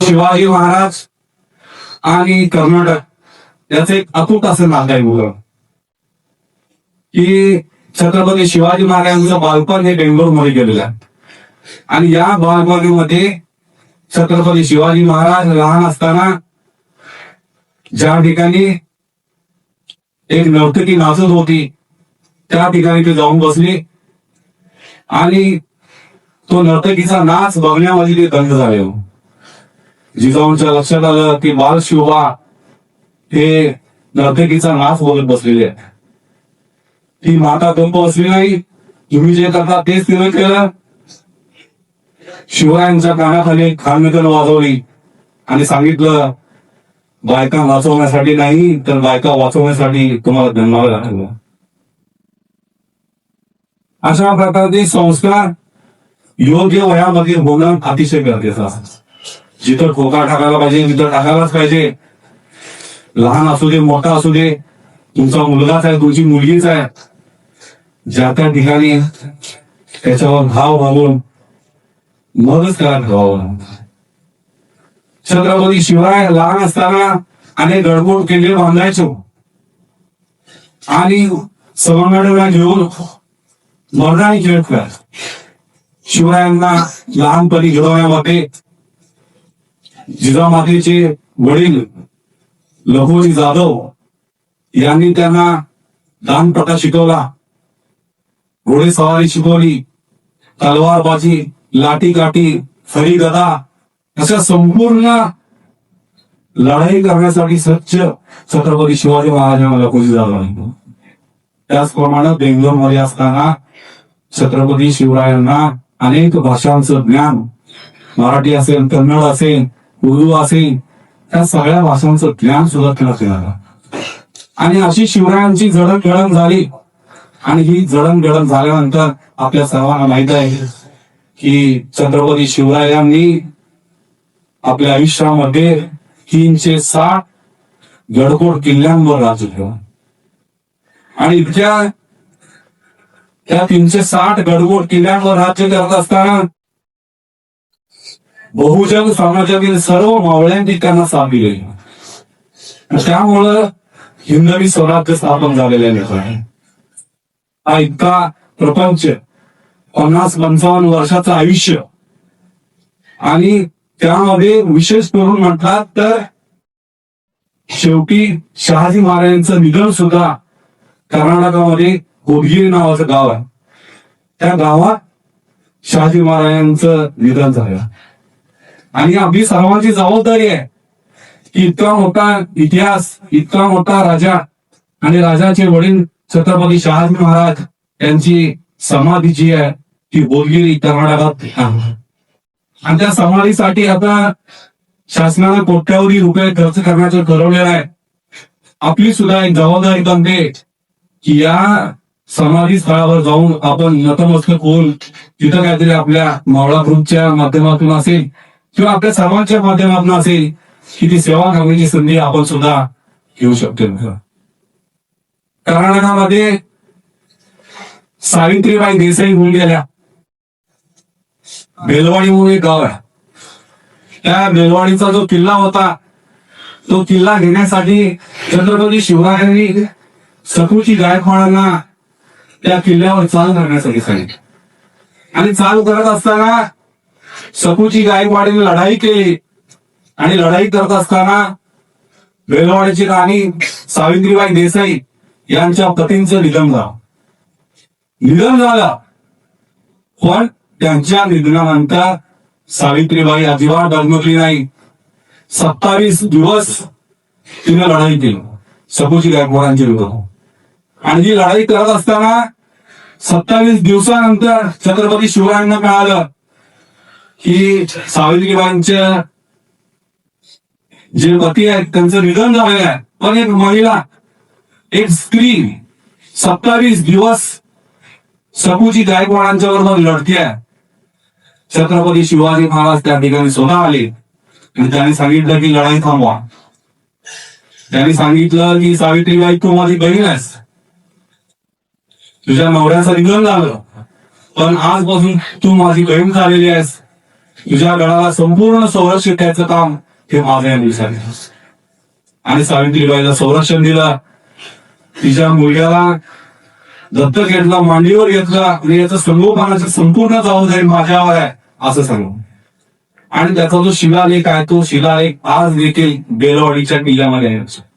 शिवाजी महाराज आणि कर्नाटक याचं एक अतूट असं नातं आहे मुलं, की छत्रपती शिवाजी महाराजांचं बालपण हे बेंगलोरमध्ये गेलेलं आहे. आणि या बालपणीमध्ये छत्रपती शिवाजी महाराज लहान असताना ज्या ठिकाणी एक नर्तकी नाचत होती त्या ठिकाणी ते जाऊन बसले आणि तो नर्तकीचा नाच बघण्यामध्ये ते दंग झाले. जिजाऊंच्या लक्षात आलं की बाल शिवबा हे नर्तकीचा नाच बघत बसलेले आहेत. ती माता गंप बसली नाही, तुम्ही जे करता तेच तिने केलं. शिवरायांच्या कानाखाली खानगन वाजवली आणि सांगितलं बायका वाचवण्यासाठी नाही तर बायका वाचवण्यासाठी तुम्हाला जन्माला लागलं. अशा प्रकारचे संस्कार योग्य वयामध्ये होणं अतिशय गरजेचं असतं. जिथं ठोका टाकायला पाहिजे तिथं टाकायलाच पाहिजे. लहान असू दे मोठा असू दे, तुमचा मुलगाच आहे तुमची मुलगीच आहे, ज्या त्या ठिकाणी त्याच्यावर भाव घालून मगच त्याला ठेवावं. छत्रपती शिवराय लहान असताना अनेक गडबड केले बांधायचो आणि सवंगड्याला घेऊन मर्दानी खेळ खेळायचो. शिवरायांना लहानपणी घडवण्यामध्ये जिजामातेचे वडील लखोजी जाधव यांनी त्यांना दानप्रथा शिकवला, घोडेसवारी शिकवली, तलवारबाजी, लाठी काठी, फरी गदा अशा संपूर्ण लढाई करण्यासाठी सज्ज छत्रपती शिवाजी महाराजांना लखोजी जाधव. त्याचप्रमाणे बेंगलोरमध्ये असताना छत्रपती शिवरायांना अनेक भाषांचं ज्ञान, मराठी असेल, कन्नड असेल, उर्दू असेल, त्या सगळ्या भाषांचं ज्ञान सुद्धा त्यांना मिळालं. आणि अशी शिवरायांची जडणघडण झाली. आणि ही जडणघडण झाल्यानंतर आपल्या सर्वांना माहित आहे की छत्रपती शिवरायांनी आपल्या आयुष्यामध्ये 360 गडकोट किल्ल्यांवर राज्य केलं. आणि इतक्या त्या 360 गडकोट किल्ल्यांवर राज्य करत असताना बहुजन समाजातील सर्व मावळ्यांनी त्यांना साथ दिली. त्यामुळं हिंदवी स्वराज्य स्थापन झालेले आहे. हा इतका प्रपंच, 50-55 वर्षाचं आयुष्य, आणि त्यामध्ये विशेष करून म्हटलात तर शेवटी शहाजी महाराजांचं निधन सुद्धा कर्नाटकामध्ये होडगिरी नावाचं गाव आहे. त्या गावात शहाजी महाराजांचं निधन झालं. आणि आपली सर्वांची जबाबदारी आहे की इतका मोठा इतिहास, इतका मोठा राजा आणि राजाचे वडील छत्रपती शहाजी महाराज यांची समाधी जी आहे ती होडगिरी कर्नाटकात. आणि त्या समाधीसाठी आता शासनाने कोट्यावधी रुपये खर्च करण्याचं ठरवलेलं आहे. आपली सुद्धा एक जबाबदारी बनते की या समाधी स्थळावर जाऊन आपण नतमस्तक होऊन तिथं काहीतरी आपल्या मावळा ग्रुपच्या माध्यमातून असेल किंवा आपल्या सर्वांच्या माध्यमातून असेल की ती सेवा करण्याची संधी आपण सुद्धा घेऊ शकतो. कर्नाटकामध्ये सावित्रीबाई देसाई होऊन गेल्या. बेलवाडी म्हणून एक गाव आहे. त्या बेलवाडीचा जो किल्ला होता तो किल्ला घेण्यासाठी छत्रपती शिवरायांनी सखूची गायकवाडांना त्या किल्ल्यावर चाल करण्यासाठी सांगितलं. आणि चाल करत असताना सखूची गायकवाडीने लढाई केली. आणि लढाई करत असताना बेलवाडीची राणी सावित्रीबाई देसाई यांच्या पतींचं निधन झालं. पण त्यांच्या निधनानंतर सावित्रीबाई अजिबात डगमगली नाही. 27 दिवस तिने लढाई केली सखूची गायकवाडांच्या विरोधात. आणि ही लढाई करत असताना 27 दिवसानंतर छत्रपती शिवरायांना कळालं की सावित्रीबाईंच्या जे पती आहेत त्यांचं निधन झालेलं आहे. पण एक महिला, एक स्त्री 27 दिवस सखूची गायकवाडांच्या बरोबर लढतीये. छत्रपती शिवाजी महाराज त्या ठिकाणी स्वतः आले आणि त्यांनी सांगितलं की लढाई थांबवा. त्यांनी सांगितलं की सावित्रीबाई तू माझी बहीण आहेस, तुझ्या नवऱ्याचं निधन झालं पण आजपासून तू माझी बहीण झालेली आहेस. तुझ्या गळाला संपूर्ण संरक्षण द्यायचं काम हे माझं या दिवसाने. आणि सावित्रीबाईला संरक्षण दिलं, तिच्या मुलग्याला दत्तक घेतला, मांडीवर घेतला आणि याचं संगोपनाची संपूर्ण जबाबदारी माझ्यावर आहे असं सांगू. आणि त्याचा जो शिलालेख आहे तो शिलालेख आज देखील बेलवाडीच्या किल्ल्यामध्ये आहे.